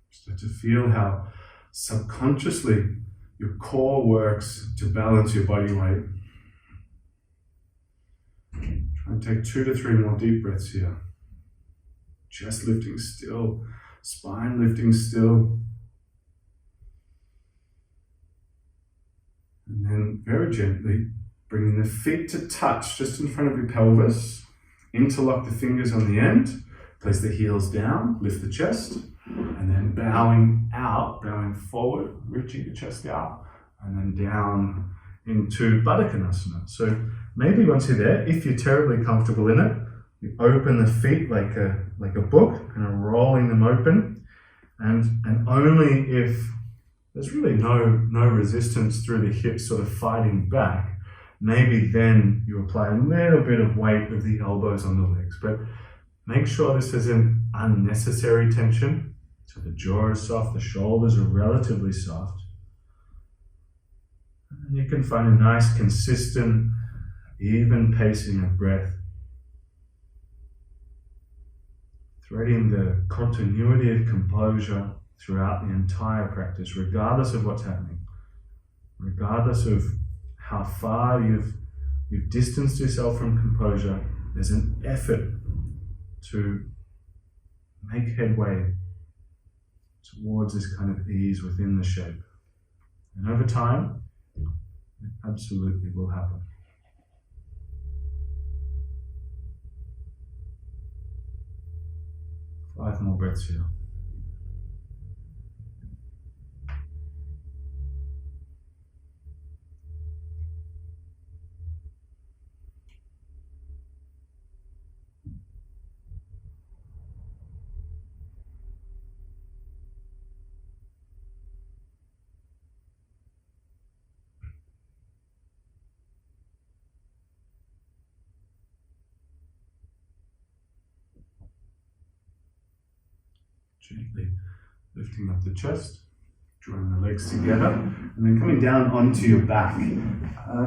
Speaker 2: You start to feel how subconsciously your core works to balance your body weight. Try and take 2 to 3 more deep breaths here. Chest lifting still, spine lifting still. And then very gently bringing the feet to touch just in front of your pelvis. Interlock the fingers on the end, place the heels down, lift the chest, and then bowing out, bowing forward, reaching the chest out, and then down into Baddha-Konasana. So maybe once you're there, if you're terribly comfortable in it, you open the feet like a book, kind of rolling them open, and only if there's really no resistance through the hips sort of fighting back, maybe then you apply a little bit of weight of the elbows on the legs. But make sure this isn't unnecessary tension. So the jaw is soft, the shoulders are relatively soft. And you can find a nice, consistent, even pacing of breath. Threading the continuity of composure throughout the entire practice, regardless of what's happening, regardless of how far you've distanced yourself from composure. There's an effort to make headway towards this kind of ease within the shape. And over time, it absolutely will happen. 5 more breaths here. Gently lifting up the chest, drawing the legs together, and then coming down onto your back.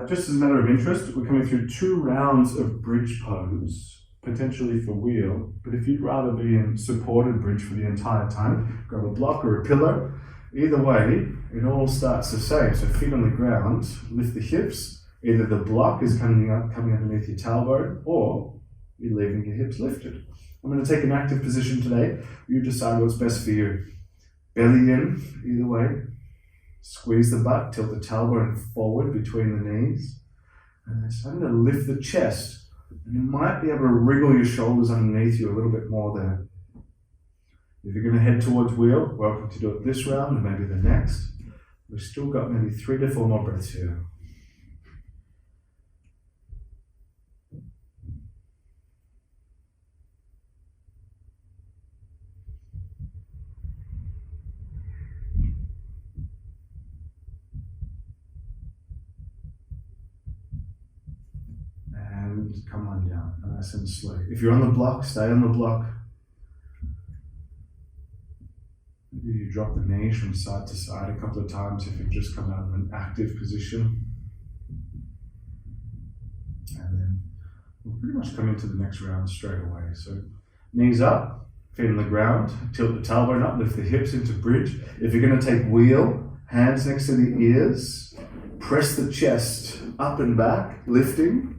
Speaker 2: Just as a matter of interest, we're coming through 2 rounds of bridge pose, potentially for wheel, but if you'd rather be in supported bridge for the entire time, grab a block or a pillow. Either way, it all starts the same. So feet on the ground, lift the hips. Either the block is coming underneath your tailbone, or you're leaving your hips lifted. I'm going to take an active position today. You decide what's best for you. Belly in, either way. Squeeze the butt, tilt the tailbone forward between the knees. And then starting to lift the chest. And you might be able to wriggle your shoulders underneath you a little bit more there. If you're going to head towards wheel, welcome to do it this round and maybe the next. We've still got maybe 3 to 4 more breaths here. And come on down, nice and slow. If you're on the block, stay on the block. Maybe you drop the knees from side to side a couple of times if you've just come out of an active position. And then we'll pretty much come into the next round straight away. So knees up, feet on the ground, tilt the tailbone up, lift the hips into bridge. If you're going to take wheel, hands next to the ears, press the chest up and back, lifting,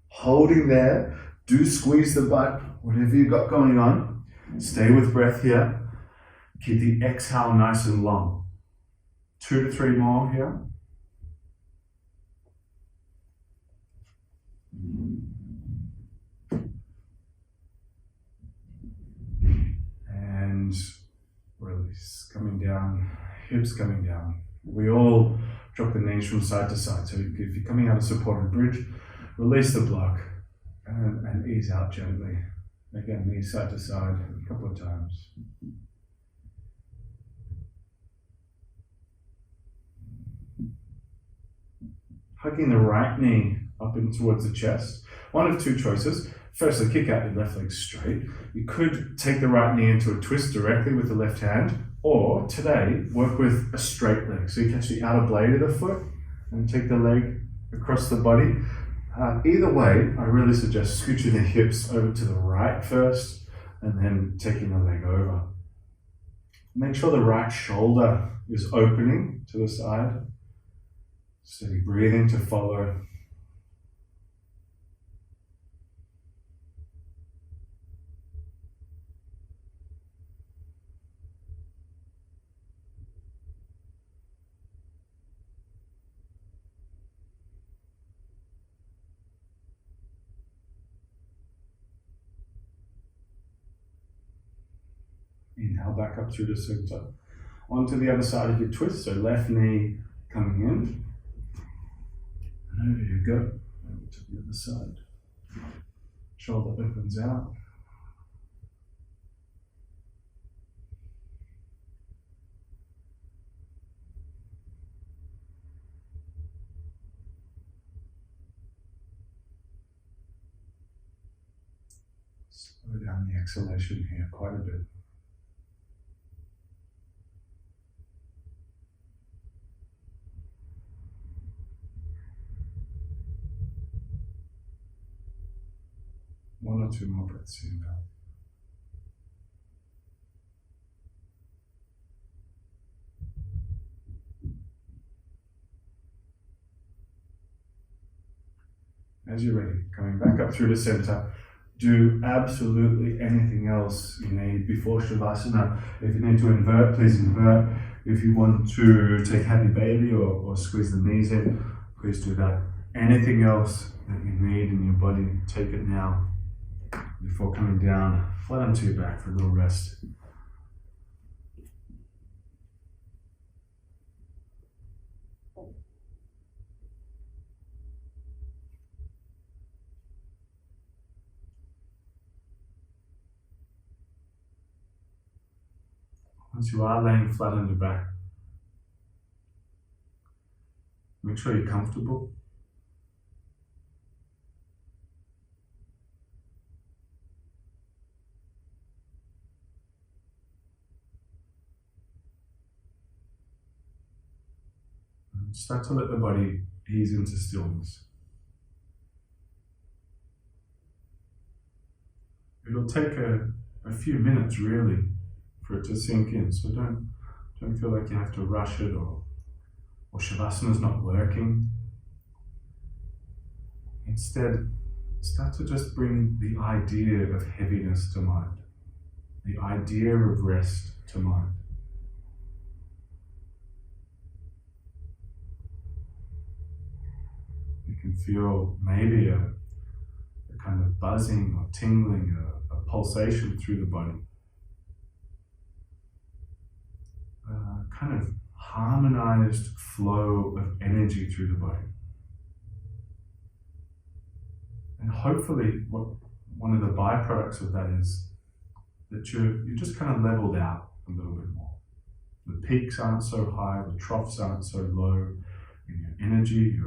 Speaker 2: holding there. Do squeeze the butt, whatever you've got going on. Stay with breath here. Keep the exhale nice and long. 2 to 3 more here. And release. Coming down, hips coming down. We all drop the knees from side to side. So if you're coming out of supported bridge, release the block and ease out gently. Again, knees side to side a couple of times. Hugging the right knee up in towards the chest. One of 2 choices. Firstly, kick out your left leg straight. You could take the right knee into a twist directly with the left hand, or today, work with a straight leg. So you catch the outer blade of the foot and take the leg across the body. Either way, I really suggest scooching the hips over to the right first and then taking the leg over. Make sure the right shoulder is opening to the side. Steady breathing to follow. Inhale back up through the center. Onto the other side of your twist, so left knee coming in. And over you go, over to the other side. Shoulder opens out. Slow down the exhalation here quite a bit. One or 2 more breaths in now. As you're ready, coming back up through the center, do absolutely anything else you need before Shavasana. If you need to invert, please invert. If you want to take happy baby or squeeze the knees in, please do that. Anything else that you need in your body, take it now before coming down flat onto your back for a little rest. Once you are laying flat on your back, make sure you're comfortable.
Speaker 1: And start to let the body ease into stillness. It'll take a few minutes really for it to sink in, so don't feel like you have to rush it or Shavasana's not working. Instead, start to just bring the idea of heaviness to mind, the idea of rest to mind. You can feel maybe a kind of buzzing or tingling, a pulsation through the body. A kind of harmonized flow of energy through the body. And hopefully one of the byproducts of that is that you're just kind of leveled out a little bit more. The peaks aren't so high, the troughs aren't so low in your energy,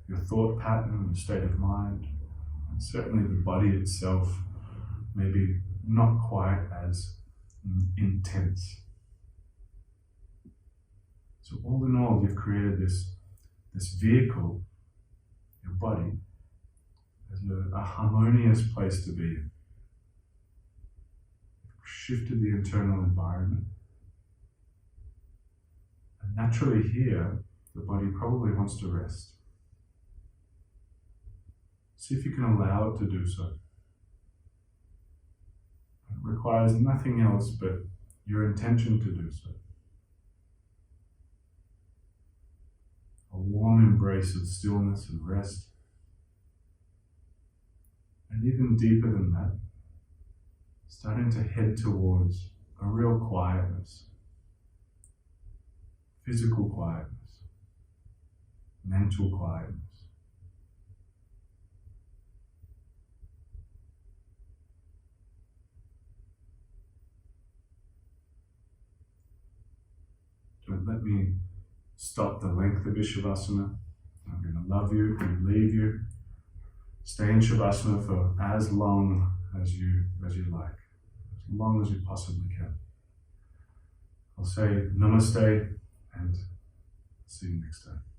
Speaker 1: your thought pattern, your state of mind, and certainly the body itself maybe not quite as intense. So all in all, you've created this vehicle, your body, as a harmonious place to be in. You've shifted the internal environment. And naturally here, the body probably wants to rest. See if you can allow it to do so. It requires nothing else but your intention to do so. A warm embrace of stillness and rest. And even deeper than that, starting to head towards a real quietness, physical quietness, mental quietness. Don't let me stop the length of your Shavasana. I'm going to love you and leave you. Stay in Shavasana for as long as you like, as long as you possibly can. I'll say namaste and see you next time.